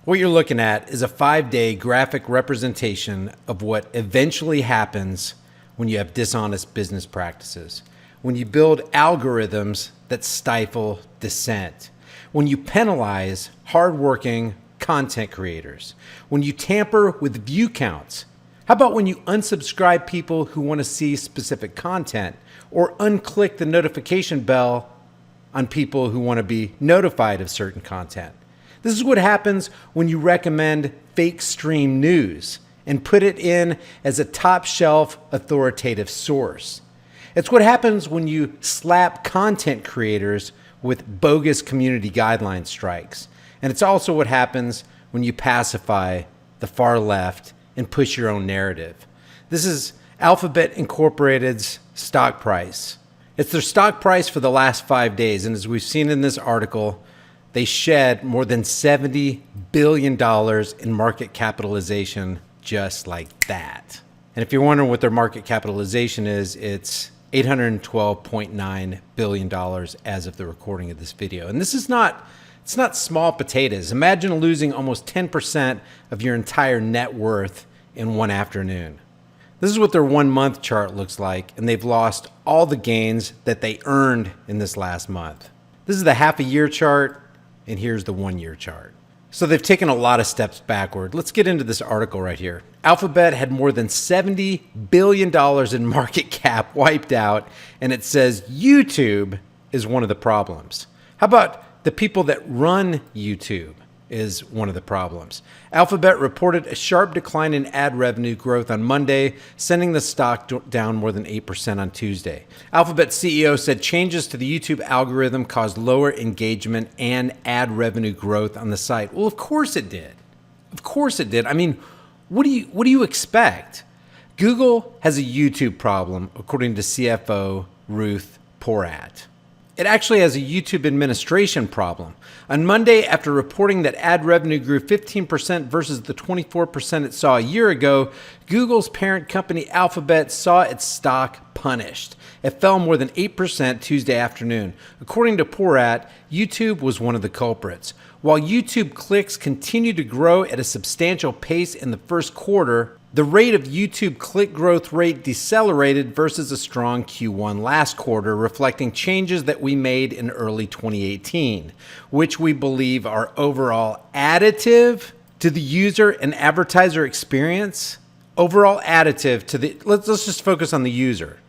What you're looking at is a 5-day graphic representation of what eventually happens when you have dishonest business practices, when you build algorithms that stifle dissent, when you penalize hardworking content creators, when you tamper with view counts. How about when you unsubscribe people who want to see specific content, or unclick the notification bell on people who want to be notified of certain content? This is what happens when you recommend fake stream news and put it in as a top shelf authoritative source. It's what happens when you slap content creators with bogus community guideline strikes. And it's also what happens when you pacify the far left and push your own narrative. This is Alphabet Incorporated's stock price. It's their stock price for the last 5 days. And as we've seen in this article, they shed more than $70 billion in market capitalization just like that. And if you're wondering what their market capitalization is, it's $812.9 billion as of the recording of this video. And this is it's not small potatoes. Imagine losing almost 10% of your entire net worth in one afternoon. This is what their 1 month chart looks like, and they've lost all the gains that they earned in this last month. This is the half a year chart, and here's the 1 year chart. So they've taken a lot of steps backward. Let's get into this article right here. Alphabet had more than $70 billion in market cap wiped out, and it says YouTube is one of the problems. How about the people that run YouTube is one of the problems? Alphabet reported a sharp decline in ad revenue growth on Monday, sending the stock down more than 8% on Tuesday. Alphabet CEO said changes to the YouTube algorithm caused lower engagement and ad revenue growth on the site. Well, of course it did. Of course it did. I mean, what do you expect? Google has a YouTube problem, according to CFO Ruth Porat. It actually has a YouTube administration problem. On Monday, after reporting that ad revenue grew 15% versus the 24% it saw a year ago, Google's parent company Alphabet saw its stock punished. It fell more than 8% Tuesday afternoon. According to Porat, YouTube was one of the culprits. While YouTube clicks continued to grow at a substantial pace in the first quarter, the rate of YouTube click growth rate decelerated versus a strong Q1 last quarter, reflecting changes that we made in early 2018, which we believe are overall additive to the user and advertiser experience. Overall additive to the, let's just focus on the user.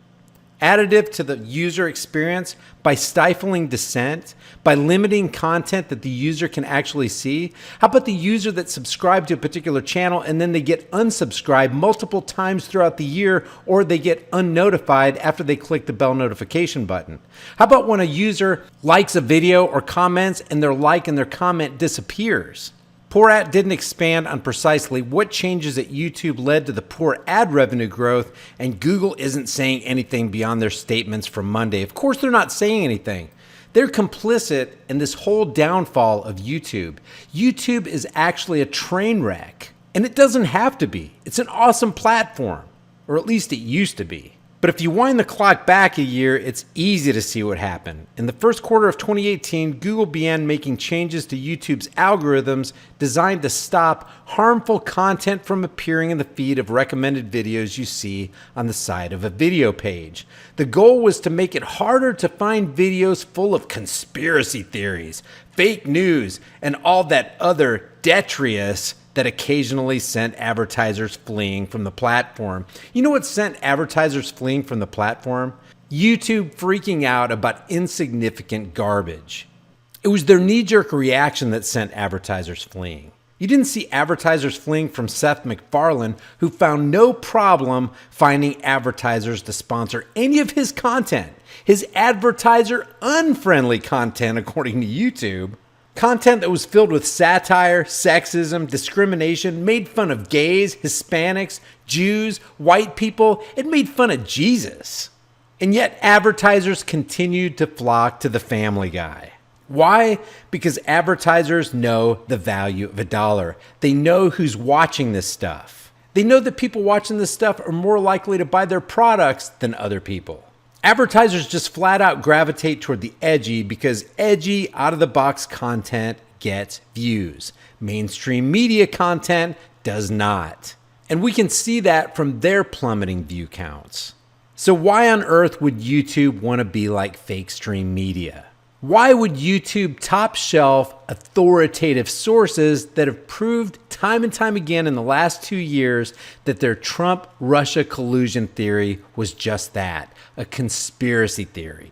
Additive to the user experience by stifling dissent, by limiting content that the user can actually see. How about the user that subscribed to a particular channel and then they get unsubscribed multiple times throughout the year, or they get unnotified after they click the bell notification button? How about when a user likes a video or comments and their like and their comment disappears? Porat didn't expand on precisely what changes at YouTube led to the poor ad revenue growth, and Google isn't saying anything beyond their statements from Monday. Of course, they're not saying anything. They're complicit in this whole downfall of YouTube. YouTube is actually a train wreck, and it doesn't have to be. It's an awesome platform, or at least it used to be. But if you wind the clock back a year, it's easy to see what happened. In the first quarter of 2018, Google began making changes to YouTube's algorithms designed to stop harmful content from appearing in the feed of recommended videos you see on the side of a video page. The goal was to make it harder to find videos full of conspiracy theories, fake news, and all that other detritus that occasionally sent advertisers fleeing from the platform. You know what sent advertisers fleeing from the platform? YouTube freaking out about insignificant garbage. It was their knee-jerk reaction that sent advertisers fleeing. You didn't see advertisers fleeing from Seth MacFarlane, who found no problem finding advertisers to sponsor any of his content. His advertiser-unfriendly content, according to YouTube. Content that was filled with satire, sexism, discrimination, made fun of gays, Hispanics, Jews, white people. It made fun of Jesus. And yet advertisers continued to flock to the Family Guy. Why? Because advertisers know the value of a dollar. They know who's watching this stuff. They know that people watching this stuff are more likely to buy their products than other people. Advertisers just flat out gravitate toward the edgy because edgy, out-of-the-box content gets views. Mainstream media content does not. And we can see that from their plummeting view counts. So why on earth would YouTube want to be like fake stream media? Why would YouTube top shelf authoritative sources that have proved time and time again in the last 2 years that their Trump-Russia collusion theory was just that, a conspiracy theory?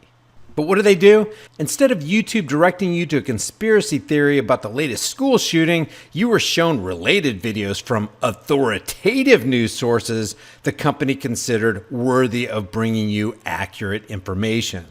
But what do? Instead of YouTube directing you to a conspiracy theory about the latest school shooting, you were shown related videos from authoritative news sources the company considered worthy of bringing you accurate information.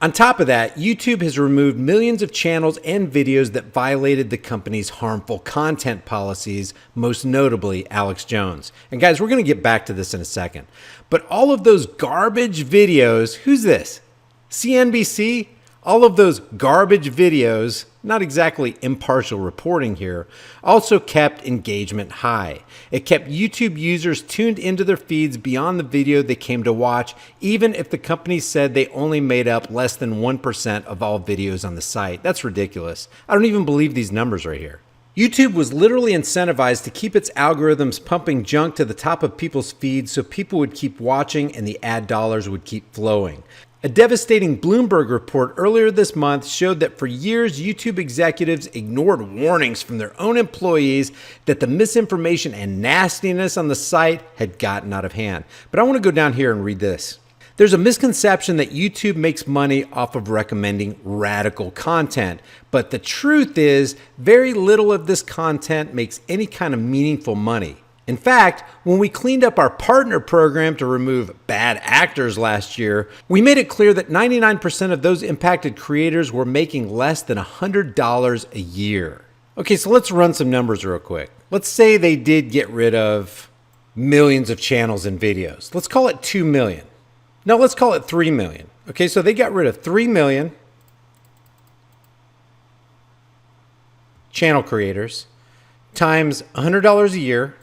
On top of that, YouTube has removed millions of channels and videos that violated the company's harmful content policies, most notably Alex Jones. And guys, we're going to get back to this in a second. But all of those garbage videos, who's this? CNBC? All of those garbage videos, not exactly impartial reporting here, also kept engagement high. It kept YouTube users tuned into their feeds beyond the video they came to watch, even if the company said they only made up less than 1% of all videos on the site. That's ridiculous. I don't even believe these numbers right here. YouTube was literally incentivized to keep its algorithms pumping junk to the top of people's feeds so people would keep watching and the ad dollars would keep flowing. A devastating Bloomberg report earlier this month showed that for years, YouTube executives ignored warnings from their own employees that the misinformation and nastiness on the site had gotten out of hand. But I want to go down here and read this. There's a misconception that YouTube makes money off of recommending radical content, but the truth is very little of this content makes any kind of meaningful money. In fact, when we cleaned up our partner program to remove bad actors last year, we made it clear that 99% of those impacted creators were making less than $100 a year. Okay, so let's run some numbers real quick. Let's say they did get rid of millions of channels and videos. Let's call it 2 million. No, let's call it 3 million. Okay, so they got rid of 3 million channel creators times $100 a year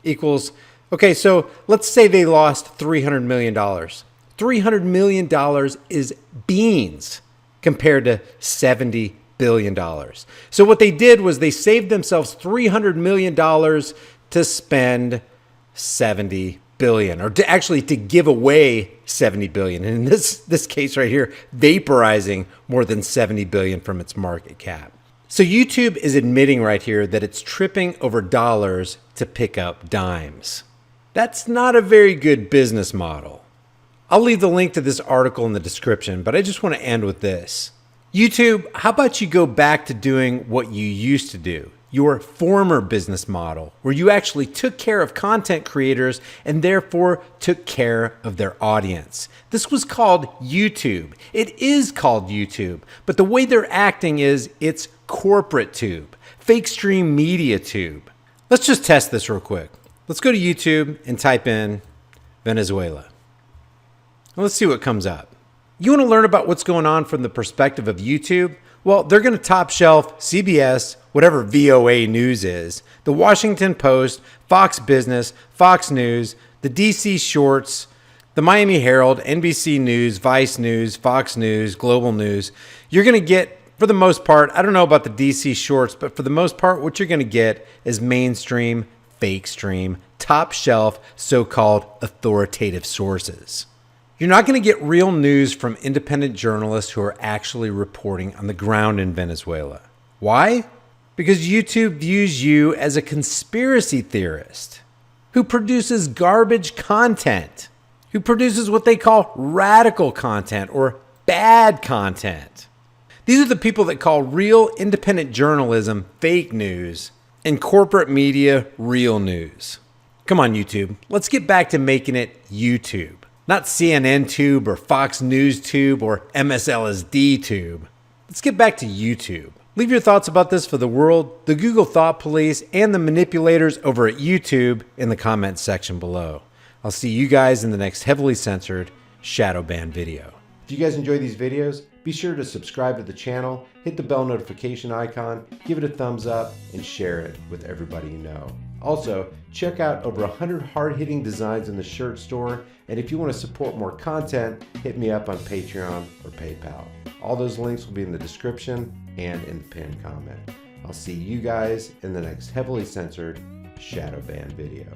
equals, okay, so let's say they lost $300 million. $300 million is beans compared to $70 billion. So what they did was they saved themselves $300 million to spend $70 billion, or to give away $70 billion. And in this case right here, vaporizing more than $70 billion from its market cap. So YouTube is admitting right here that it's tripping over dollars to pick up dimes. That's not a very good business model. I'll leave the link to this article in the description, but I just want to end with this. YouTube, how about you go back to doing what you used to do? Your former business model, where you actually took care of content creators and therefore took care of their audience. This was called YouTube. It is called YouTube, but the way they're acting is it's corporate tube, fake stream media tube. Let's just test this real quick. Let's go to YouTube and type in Venezuela. Let's see what comes up. You want to learn about what's going on from the perspective of YouTube? Well, they're going to top shelf CBS, whatever VOA News is, the Washington Post, Fox Business, Fox News, the DC Shorts, the Miami Herald, NBC News, Vice News, Fox News, Global News. You're going to get, for the most part, I don't know about the DC Shorts, but for the most part, what you're going to get is mainstream, fake stream, top shelf, so-called authoritative sources. You're not going to get real news from independent journalists who are actually reporting on the ground in Venezuela. Why? Because YouTube views you as a conspiracy theorist who produces garbage content, who produces what they call radical content or bad content. These are the people that call real independent journalism fake news and corporate media real news. Come on, YouTube. Let's get back to making it YouTube. Not CNN Tube or Fox News Tube or MSLSD Tube. Let's get back to YouTube. Leave your thoughts about this for the world, the Google Thought Police, and the manipulators over at YouTube in the comments section below. I'll see you guys in the next heavily censored shadow ban video. If you guys enjoy these videos, be sure to subscribe to the channel, hit the bell notification icon, give it a thumbs up, and share it with everybody you know. Also, check out over 100 hard-hitting designs in the shirt store, and if you want to support more content, hit me up on Patreon or PayPal. All those links will be in the description. and in the pinned comment. I'll see you guys in the next heavily censored shadow ban video.